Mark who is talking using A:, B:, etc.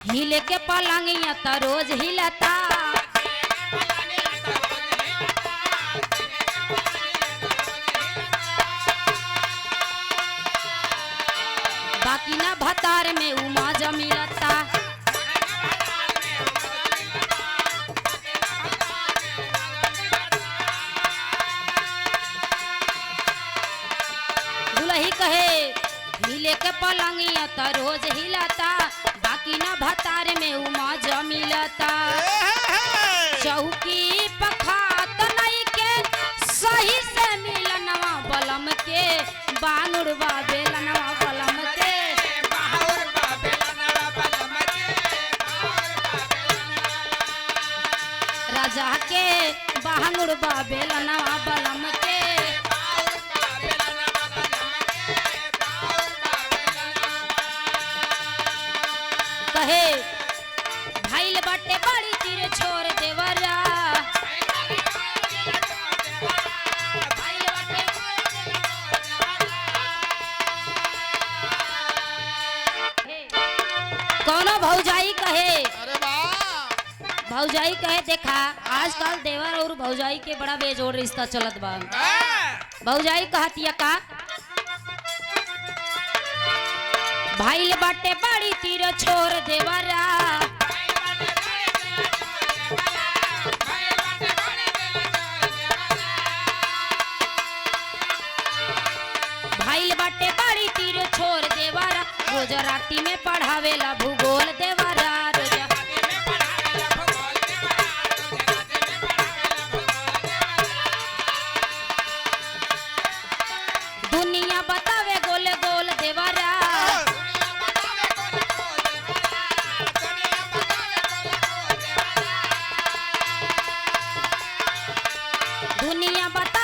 A: हिले के पलंगिया त रोज हिलता, बाकी ना भतार में उमा जमिलता। दुल्ही कहे हिले के पलंगिया त रोज हिलता, बाकी ना भतार में उमा जमिलता। चौकी पखात नहीं के सही से मिलनवा बलम के, बानुरवा बेलनवा बलम के, राजा के बानुरवा बेलनवा बलम के। कहे भाईल बाटे बड़ी तीर छोड़ देवरा, कौनो भौजाई कहे,
B: अरे वाह,
A: भौजाई कहे देखा आजकल देवर और भौजाई के बड़ा बेजोड़ रिश्ता चलत बा। भौजाई कहतिया का भाईल बाटे बड़ी तीर छोड़ देवरा, भाईल बाटे बड़ी तीर छोड़ देवरा, रोज राती में पढ़ावेला भूगोल देवरा, रोज दुनिया बतावे गोल गोल देवरा, दुनिया बता